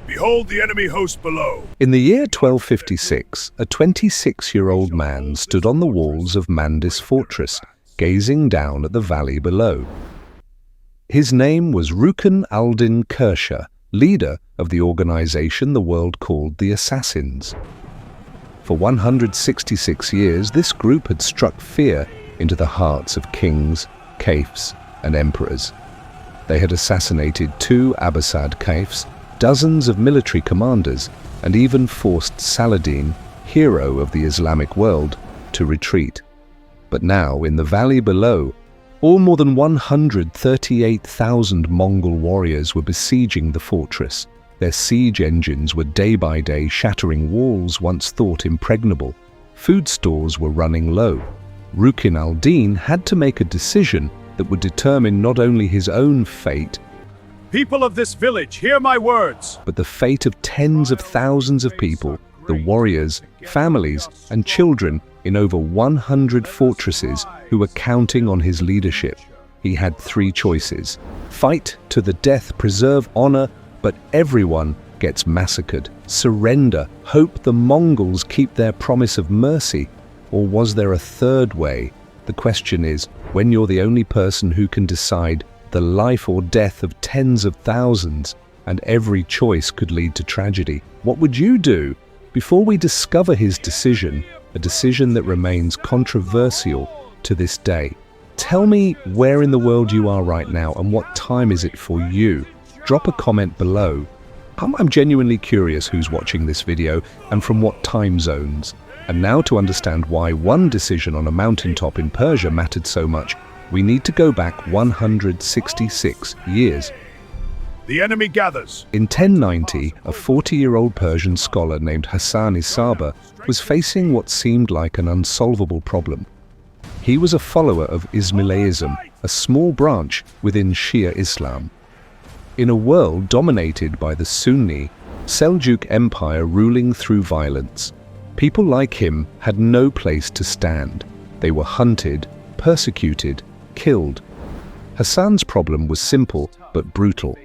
Behold the enemy host below. In the year 1256, a 26-year-old man stood on the walls of Mandis fortress, gazing down at the valley below. His name was Rukn al-Din Kersha, leader of the organization the world called the Assassins. For 166 years, this group had struck fear into the hearts of kings, caliphs, and emperors. They had assassinated 2 Abbasid caliphs, dozens of military commanders, and even forced Saladin, hero of the Islamic world, to retreat. But now, in the valley below, all more than 138,000 Mongol warriors were besieging the fortress. Their siege engines were day by day shattering walls once thought impregnable. Food stores were running low. Rukn al-Din had to make a decision that would determine not only his own fate, People of this village, hear my words. but the fate of tens of thousands of people, the warriors, families, and children in over 100 fortresses who were counting on his leadership. He had 3 choices: fight to the death, preserve honor, but everyone gets massacred; surrender, hope the Mongols keep their promise of mercy; or was there a third way? The question is, when you're the only person who can decide the life or death of tens of thousands, and every choice could lead to tragedy, what would you do? Before we discover his decision, a decision that remains controversial to this day, tell me where in the world you are right now and what time is it for you? Drop a comment below. I'm genuinely curious who's watching this video and from what time zones. And now, to understand why one decision on a mountaintop in Persia mattered so much, we need to go back 166 years. The enemy gathers. In 1090, a 40-year-old Persian scholar named Hassan-i-Saber was facing what seemed like an unsolvable problem. He was a follower of Ismailism, a small branch within Shia Islam. In a world dominated by the Sunni, Seljuk Empire ruling through violence, people like him had no place to stand. They were hunted, persecuted, killed. Hassan's problem was simple but brutal.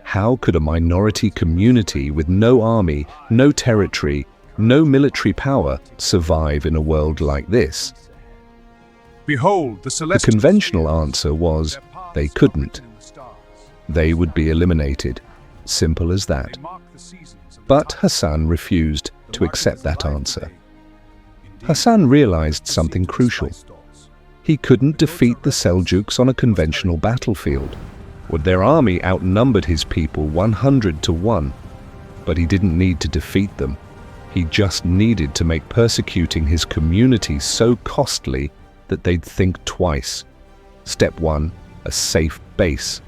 How could a minority community with no army, no territory, no military power survive in a world like this? Behold the The celestial. conventional answer was they couldn't. They would be eliminated. Simple as that. But Hassan refused to accept that answer. Hassan realized something crucial. He couldn't defeat the Seljuks on a conventional battlefield. Their army outnumbered his people 100 to 1. But he didn't need to defeat them. He just needed to make persecuting his community so costly that they'd think twice. Step 1, a safe base.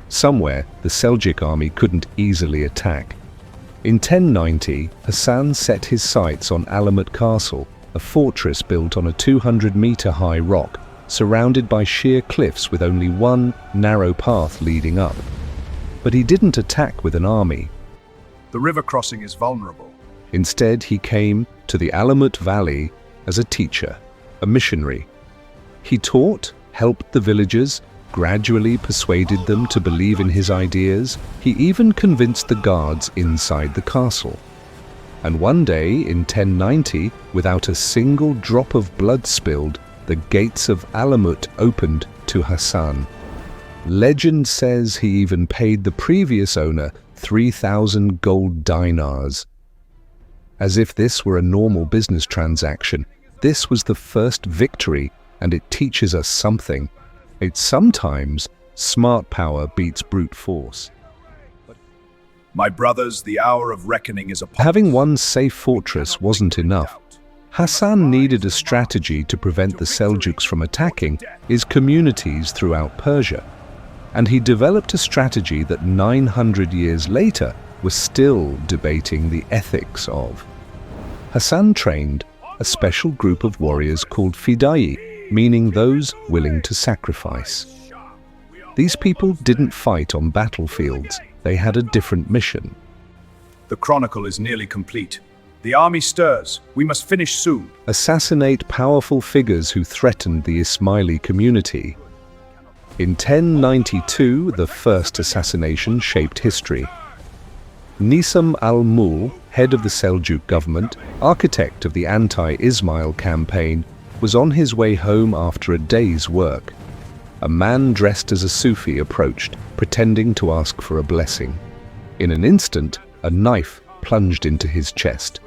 Somewhere the Seljuk army couldn't easily attack. In 1090, Hassan set his sights on Alamut Castle, a fortress built on a 200-meter-high rock, surrounded by sheer cliffs with only one narrow path leading up. But he didn't attack with an army. The river crossing is vulnerable. Instead, he came to the Alamut Valley as a teacher, a missionary. He taught, helped the villagers, gradually persuaded them to believe in his ideas. He even convinced the guards inside the castle. And one day, in 1090, without a single drop of blood spilled, the gates of Alamut opened to Hassan. Legend says he even paid the previous owner 3,000 gold dinars. As if this were a normal business transaction, this was the first victory, and it teaches us something. It's sometimes smart power beats brute force. My brothers, the hour of reckoning is upon us. Having one safe fortress wasn't enough. Hassan needed a strategy to prevent the Seljuks from attacking his communities throughout Persia. And he developed a strategy that 900 years later was still debating the ethics of. Hassan trained a special group of warriors called Fidai, meaning those willing to sacrifice. These people didn't fight on battlefields. They had a different mission. The chronicle is nearly complete. The army stirs. We must finish soon. Assassinate powerful figures who threatened the Ismaili community. In 1092, the first assassination shaped history. Nisam al-Mul, head of the Seljuk government, architect of the anti-Ismail campaign, was on his way home after a day's work. A man dressed as a Sufi approached, pretending to ask for a blessing. In an instant, a knife plunged into his chest.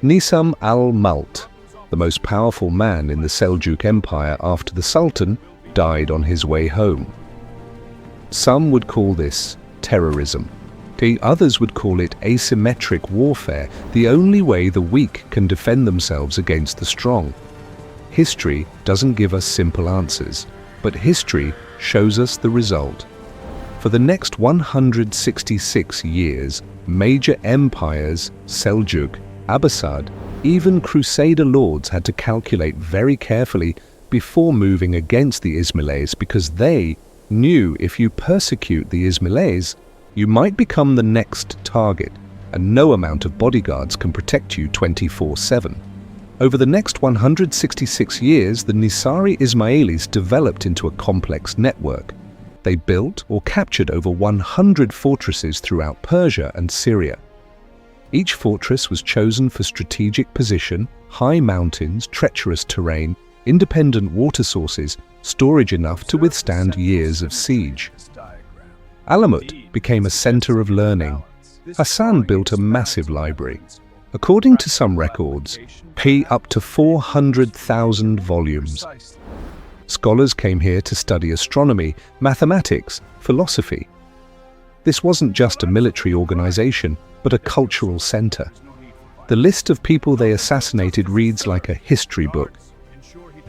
Nisam al-Mult, the most powerful man in the Seljuk Empire after the Sultan, died on his way home. Some would call this terrorism. Others would call it asymmetric warfare, the only way the weak can defend themselves against the strong. History doesn't give us simple answers, but history shows us the result. For the next 166 years, major empires, Seljuk, Abbasid, even Crusader lords had to calculate very carefully before moving against the Ismailis, because they knew if you persecute the Ismailis, you might become the next target, and no amount of bodyguards can protect you 24/7. Over the next 166 years, the Nisari Ismailis developed into a complex network. They built or captured over 100 fortresses throughout Persia and Syria. Each fortress was chosen for strategic position, high mountains, treacherous terrain, independent water sources, storage enough to withstand years of siege. Alamut became a center of learning. Hassan built a massive library. According to some records, up to 400,000 volumes. Scholars came here to study astronomy, mathematics, philosophy. This wasn't just a military organization, but a cultural center. The list of people they assassinated reads like a history book.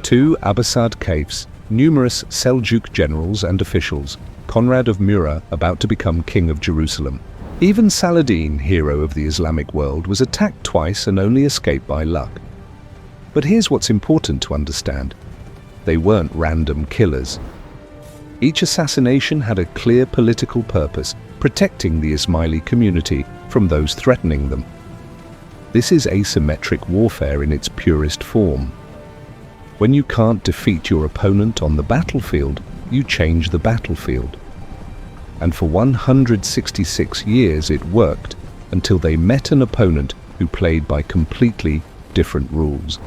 2 Abbasid caliphs, numerous Seljuk generals and officials, Conrad of Murrah about to become king of Jerusalem. Even Saladin, hero of the Islamic world, was attacked twice and only escaped by luck. But here's what's important to understand. They weren't random killers. Each assassination had a clear political purpose, protecting the Ismaili community from those threatening them. This is asymmetric warfare in its purest form. When you can't defeat your opponent on the battlefield, you change the battlefield. And for 166 years it worked, until they met an opponent who played by completely different rules.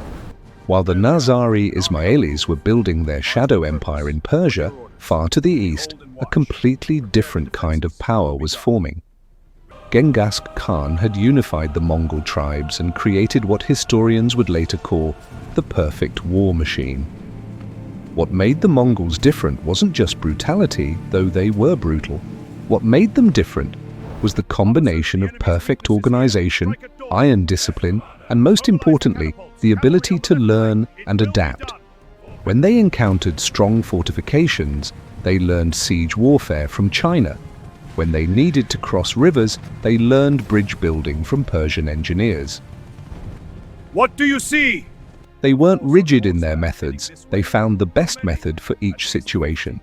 While the Nizari Ismailis were building their shadow empire in Persia, far to the east, a completely different kind of power was forming. Genghis Khan had unified the Mongol tribes and created what historians would later call the perfect war machine. What made the Mongols different wasn't just brutality, though they were brutal. What made them different was the combination of perfect organization, iron discipline, and most importantly, the ability to learn and adapt. When they encountered strong fortifications, they learned siege warfare from China. When they needed to cross rivers, they learned bridge building from Persian engineers. What do you see? They weren't rigid in their methods, they found the best method for each situation.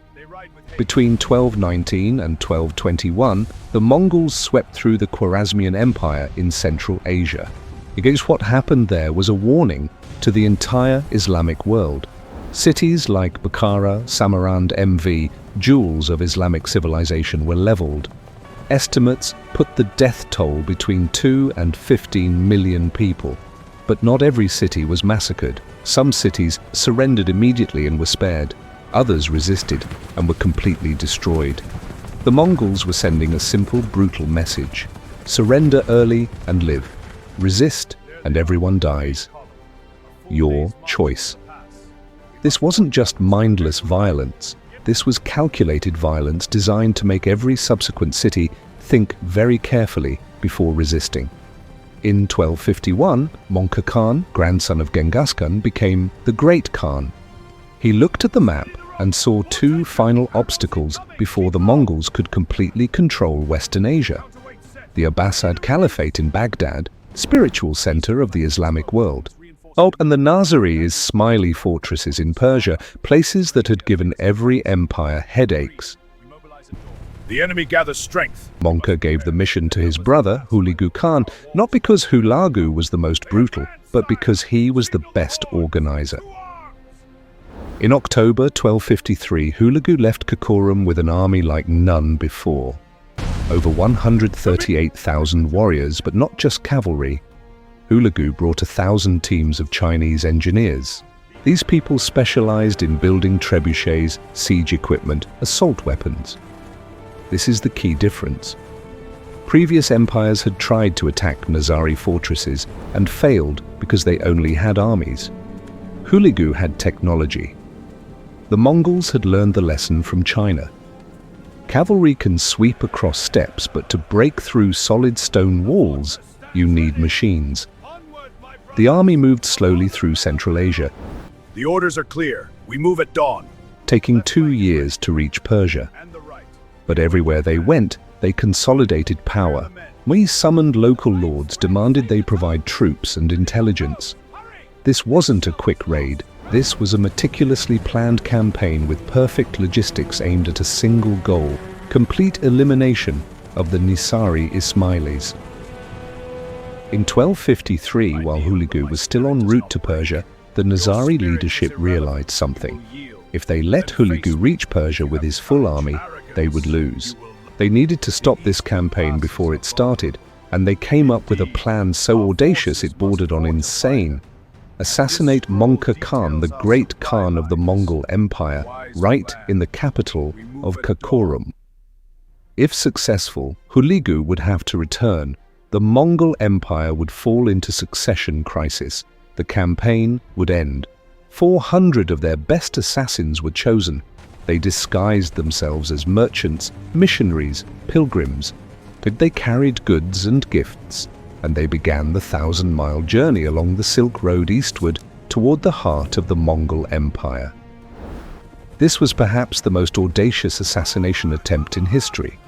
Between 1219 and 1221, the Mongols swept through the Khwarezmian Empire in Central Asia. Because what happened there was a warning to the entire Islamic world. Cities like Bukhara, Samarkand, MV, jewels of Islamic civilization, were leveled. Estimates put the death toll between 2 and 15 million people. But not every city was massacred. Some cities surrendered immediately and were spared. Others resisted and were completely destroyed. The Mongols were sending a simple, brutal message. Surrender early and live. Resist and everyone dies. Your choice. This wasn't just mindless violence. This was calculated violence designed to make every subsequent city think very carefully before resisting. In 1251, Monka Khan, grandson of Genghis Khan, became the Great Khan. He looked at the map and saw 2 final obstacles before the Mongols could completely control Western Asia. The Abbasid Caliphate in Baghdad, spiritual center of the Islamic world. And the Nizari Ismaili fortresses in Persia, places that had given every empire headaches. The enemy gathers strength. Monka gave the mission to his brother, Hulagu Khan, not because Hulagu was the most brutal, but because he was the best organizer. In October 1253, Hulagu left Karakoram with an army like none before. over 138,000 warriors, but not just cavalry. Hulagu brought 1,000 teams of Chinese engineers. These people specialized in building trebuchets, siege equipment, assault weapons. This is the key difference. Previous empires had tried to attack Nizari fortresses and failed because they only had armies. Hulagu had technology. The Mongols had learned the lesson from China. Cavalry can sweep across steppes, but to break through solid stone walls, you need machines. The army moved slowly through Central Asia, The orders are clear. We move at dawn. taking 2 years to reach Persia. And the right. But everywhere they went, they consolidated power. We summoned local lords, demanded they provide troops and intelligence. This wasn't a quick raid. This was a meticulously planned campaign with perfect logistics aimed at a single goal: complete elimination of the Nizari Ismailis. In 1253, while Hulagu was still en route to Persia, the Nizari leadership realized something. If they let Hulagu reach Persia with his full army, they would lose. They needed to stop this campaign before it started, and they came up with a plan so audacious it bordered on insane. Assassinate Mongol Khan, the great Khan of the Mongol Empire, right in the capital of Karakorum. If successful, Hulagu would have to return. The Mongol Empire would fall into succession crisis. The campaign would end. 400 of their best assassins were chosen. They disguised themselves as merchants, missionaries, pilgrims. They carried goods and gifts, and they began the 1,000-mile journey along the Silk Road eastward toward the heart of the Mongol Empire. This was perhaps the most audacious assassination attempt in history.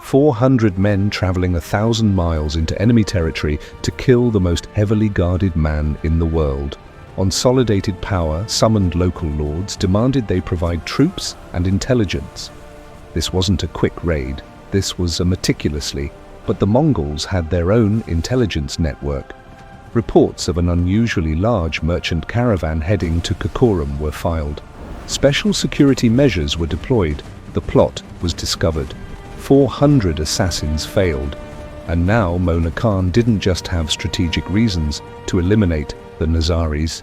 400 men traveling 1,000 miles into enemy territory to kill the most heavily guarded man in the world. Consolidated power, summoned local lords, demanded they provide troops and intelligence. This wasn't a quick raid. This was a meticulously, but the Mongols had their own intelligence network. Reports of an unusually large merchant caravan heading to Karakorum were filed. Special security measures were deployed. The plot was discovered. 400 assassins failed. And now Mona Khan didn't just have strategic reasons to eliminate the Nizaris.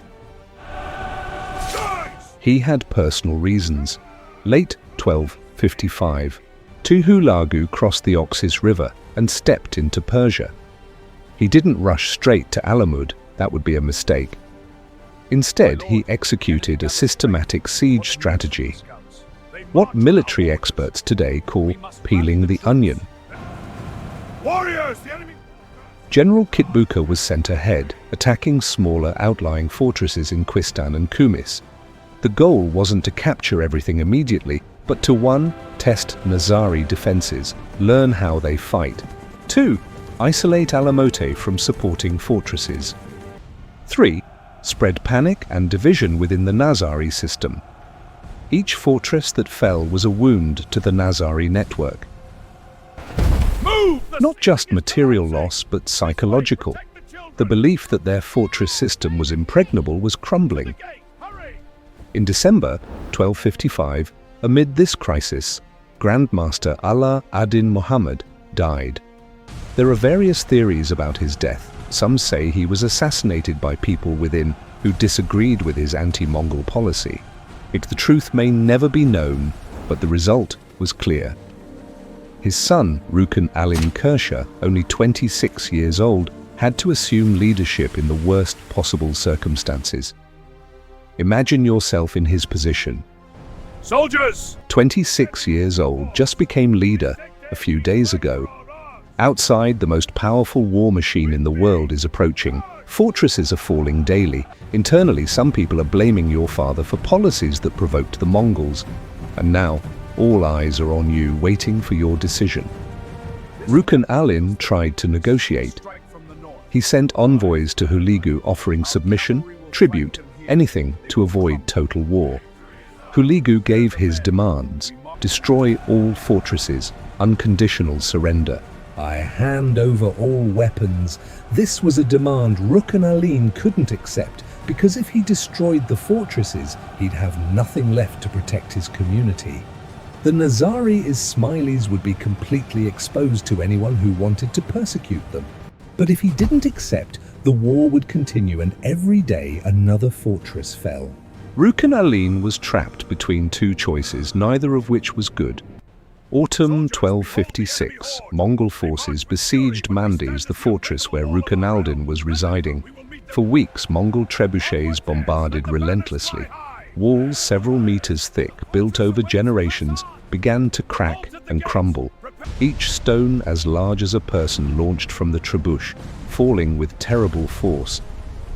He had personal reasons. Late 1255, Hulagu crossed the Oxus River and stepped into Persia. He didn't rush straight to Alamud. That would be a mistake. Instead, he executed a systematic siege strategy, what military experts today call peeling the onion. Warriors, the enemy! General Kitbuka was sent ahead, attacking smaller outlying fortresses in Quistan and Kumis. The goal wasn't to capture everything immediately, but to 1. Test Nizari defenses, learn how they fight. 2. Isolate Alamote from supporting fortresses. 3. Spread panic and division within the Nizari system. Each fortress that fell was a wound to the Nizari network. Not just material loss, but psychological. The belief that their fortress system was impregnable was crumbling. In December 1255, amid this crisis, Grandmaster Allah ad-Din Muhammad died. There are various theories about his death. Some say he was assassinated by people within who disagreed with his anti-Mongol policy. The truth may never be known, but the result was clear. His son, Rukn Alin Kersha, only 26 years old, had to assume leadership in the worst possible circumstances. Imagine yourself in his position. Soldiers! 26 years old, just became leader a few days ago. Outside, the most powerful war machine in the world is approaching. Fortresses are falling daily. Internally, some people are blaming your father for policies that provoked the Mongols. And now, all eyes are on you, waiting for your decision. Rukn Alin tried to negotiate. He sent envoys to Hulagu offering submission, tribute, anything to avoid total war. Hulagu gave his demands: destroy all fortresses, unconditional surrender. I hand over all weapons. This was a demand Rukn Alin couldn't accept, because if he destroyed the fortresses, he'd have nothing left to protect his community. The Nizari Ismailis would be completely exposed to anyone who wanted to persecute them. But if he didn't accept, the war would continue, and every day another fortress fell. Rukn Aline was trapped between two choices, neither of which was good. Autumn 1256, Mongol forces besieged Mandes, the fortress where Rukn al-Din was residing. For weeks, Mongol trebuchets bombarded relentlessly. Walls several meters thick, built over generations, began to crack and crumble. Each stone as large as a person launched from the trebuchet, falling with terrible force.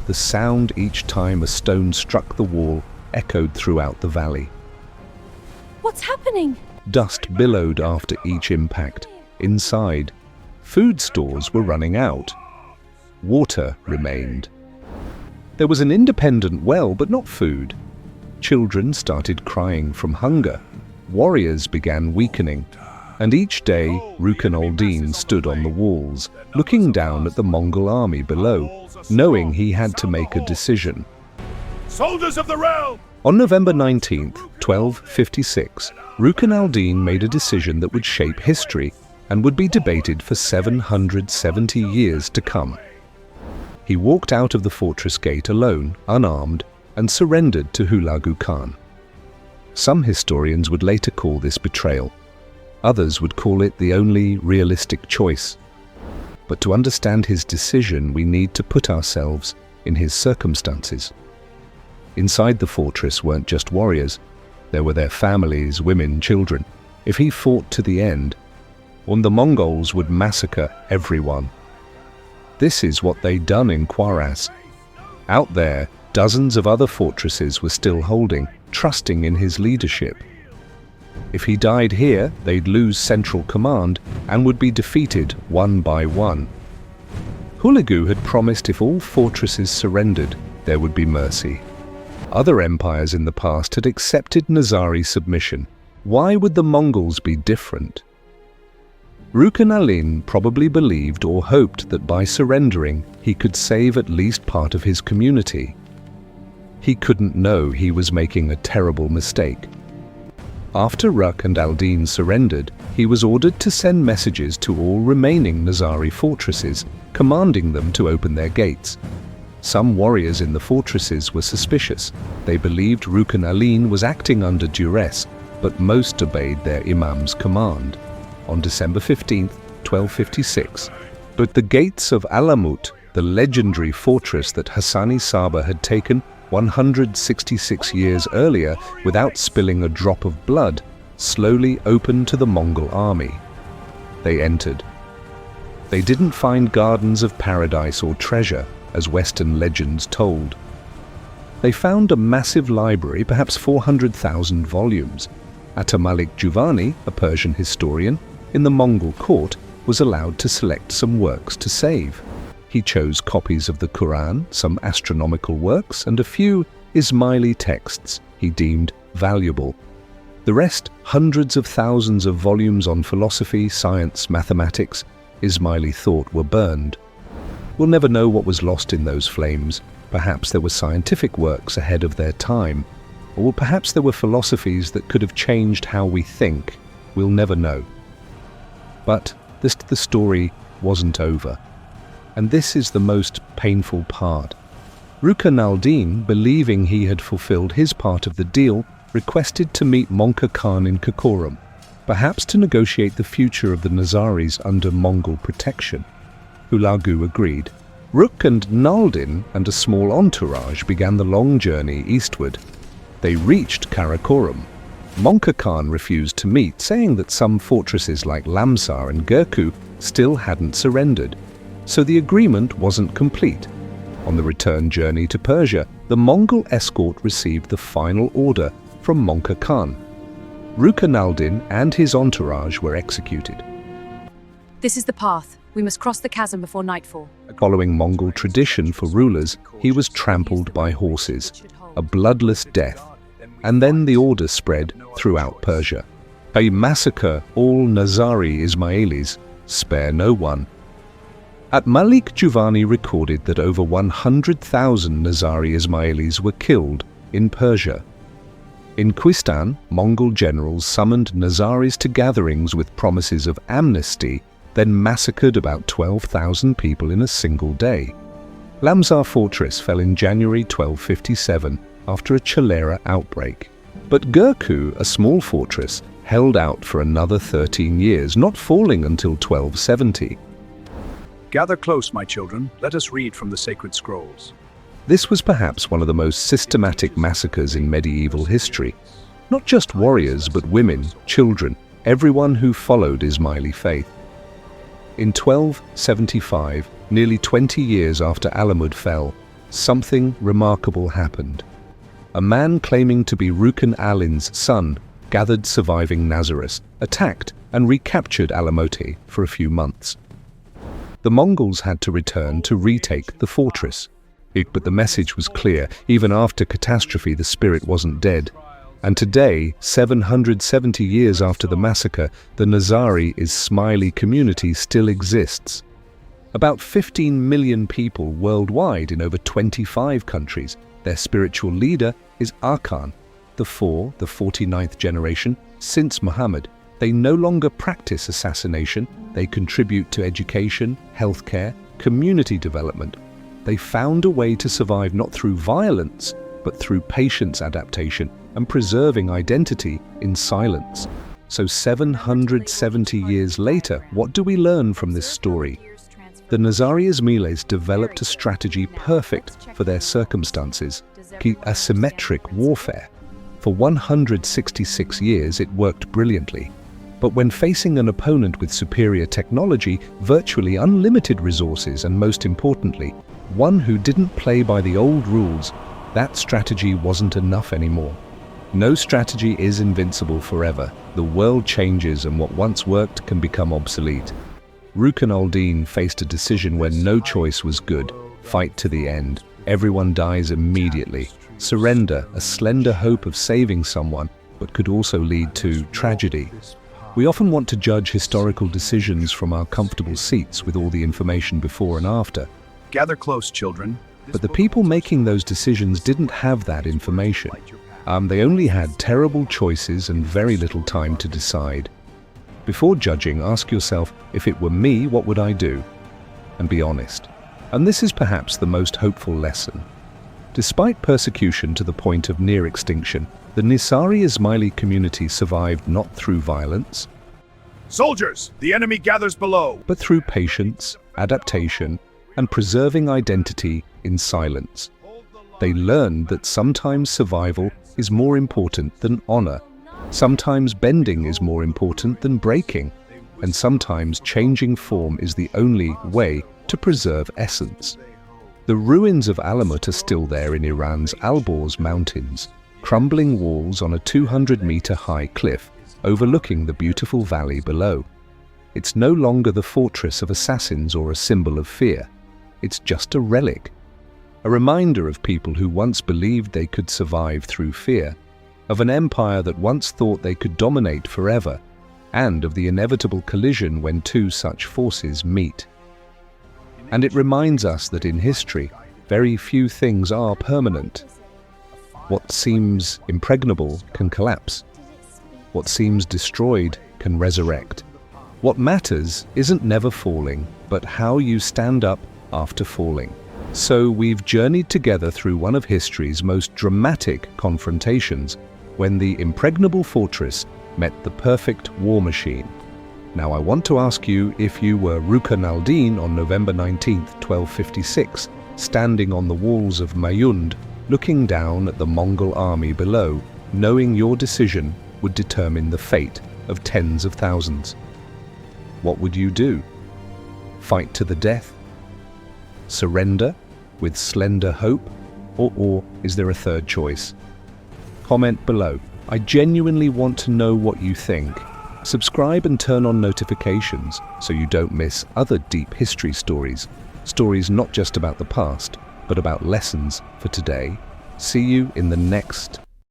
The sound each time a stone struck the wall echoed throughout the valley. What's happening? Dust billowed after each impact. Inside, food stores were running out. Water remained. There was an independent well, but not food. Children started crying from hunger. Warriors began weakening. And each day, Rukn al-Din stood on the walls, looking down at the Mongol army below, knowing he had to make a decision. Soldiers of the realm! On November 19th, 1256, Rukn al-Din made a decision that would shape history and would be debated for 770 years to come. He walked out of the fortress gate alone, unarmed, and surrendered to Hulagu Khan. Some historians would later call this betrayal. Others would call it the only realistic choice. But to understand his decision, we need to put ourselves in his circumstances. Inside the fortress weren't just warriors. There were their families, women, children. If he fought to the end, the Mongols would massacre everyone. This is what they'd done in Quaras. Out there, dozens of other fortresses were still holding, trusting in his leadership. If he died here, they'd lose central command and would be defeated one by one. Hulagu had promised if all fortresses surrendered, there would be mercy. Other empires in the past had accepted Nizari submission. Why would the Mongols be different? Rukn al-Din probably believed or hoped that by surrendering, he could save at least part of his community. He couldn't know he was making a terrible mistake. After Rukn al-Din surrendered, he was ordered to send messages to all remaining Nizari fortresses, commanding them to open their gates. Some warriors in the fortresses were suspicious. They believed Rukn al-Din was acting under duress, but most obeyed their imam's command. On December 15, 1256, but the gates of Alamut, the legendary fortress that Hassani Saba had taken 166 years earlier without spilling a drop of blood, slowly opened to the Mongol army. They entered. They didn't find gardens of paradise or treasure, as Western legends told. They found a massive library, perhaps 400,000 volumes. Atamalik Juvani, a Persian historian, in the Mongol court, was allowed to select some works to save. He chose copies of the Quran, some astronomical works, and a few Ismaili texts he deemed valuable. The rest, hundreds of thousands of volumes on philosophy, science, mathematics, Ismaili thought were burned. We'll never know what was lost in those flames. Perhaps there were scientific works ahead of their time, or perhaps there were philosophies that could have changed how we think. We'll never know. But the story wasn't over. And this is the most painful part. Rukn al-Din, believing he had fulfilled his part of the deal, requested to meet Mongol Khan in Karakorum, perhaps to negotiate the future of the Nizaris under Mongol protection. Hulagu agreed. Rukn al-Din and a small entourage began the long journey eastward. They reached Karakorum. Mongol Khan refused to meet, saying that some fortresses like Lamsar and Gerku still hadn't surrendered. So the agreement wasn't complete. On the return journey to Persia, the Mongol escort received the final order from Mongol Khan. Rukn al-Din and his entourage were executed. This is the path. We must cross the chasm before nightfall. Following Mongol tradition for rulers, he was trampled by horses, a bloodless death, and then the order spread throughout Persia. A massacre all Nizari Ismailis, spare no one. At-Malik Juvani recorded that over 100,000 Nizari Ismailis were killed in Persia. In Quistan, Mongol generals summoned Nazaris to gatherings with promises of amnesty, then massacred about 12,000 people in a single day. Lamsar fortress fell in January 1257 after a cholera outbreak. But Gurku, a small fortress, held out for another 13 years, not falling until 1270. Gather close, my children. Let us read from the sacred scrolls. This was perhaps one of the most systematic massacres in medieval history. Not just warriors, but women, children, everyone who followed Ismaili faith. In 1275, nearly 20 years after Alamud fell, something remarkable happened. A man claiming to be Rukn Alin's son gathered surviving Nazaris, attacked and recaptured Alamote for a few months. The Mongols had to return to retake the fortress. But the message was clear. Even after catastrophe, the spirit wasn't dead. And today, 770 years after the massacre, the Nazari Ismaili community still exists. About 15 million people worldwide in over 25 countries. Their spiritual leader is Arkan, the 49th generation since Muhammad. They no longer practice assassination. They contribute to education, healthcare, community development. They found a way to survive not through violence, but through patience, adaptation, and preserving identity in silence. So 770 years later, what do we learn from this story? The Nazari Ismailis developed a strategy perfect for their circumstances, asymmetric warfare. For 166 years, it worked brilliantly. But when facing an opponent with superior technology, virtually unlimited resources, and most importantly, one who didn't play by the old rules, that strategy wasn't enough anymore. No strategy is invincible forever. The world changes and what once worked can become obsolete. Rukn al-Din faced a decision where no choice was good. Fight to the end. Everyone dies immediately. Surrender, a slender hope of saving someone, but could also lead to tragedy. We often want to judge historical decisions from our comfortable seats with all the information before and after. Gather close, children. But the people making those decisions didn't have that information. They only had terrible choices and very little time to decide. Before judging, ask yourself, if it were me, what would I do? And be honest. And this is perhaps the most hopeful lesson. Despite persecution to the point of near extinction, the Nazari Ismaili community survived not through violence, Soldiers, the enemy gathers below. but through patience, adaptation, and preserving identity in silence. They learned that sometimes survival is more important than honor. Sometimes bending is more important than breaking. And sometimes changing form is the only way to preserve essence. The ruins of Alamut are still there in Iran's Alborz Mountains, crumbling walls on a 200-meter-high cliff overlooking the beautiful valley below. It's no longer the fortress of assassins or a symbol of fear. It's just a relic, a reminder of people who once believed they could survive through fear, of an empire that once thought they could dominate forever, and of the inevitable collision when two such forces meet. And it reminds us that in history, very few things are permanent. What seems impregnable can collapse. What seems destroyed can resurrect. What matters isn't never falling, but how you stand up after falling. So we've journeyed together through one of history's most dramatic confrontations, when the impregnable fortress met the perfect war machine. Now I want to ask you, if you were Rukn al-Din on November 19th, 1256, standing on the walls of Mayund, looking down at the Mongol army below, knowing your decision would determine the fate of tens of thousands, what would you do? Fight to the death? Surrender with slender hope? Or is there a third choice? Comment below. I genuinely want to know what you think. Subscribe and turn on notifications so you don't miss other deep history stories. Stories not just about the past, but about lessons for today. See you in the next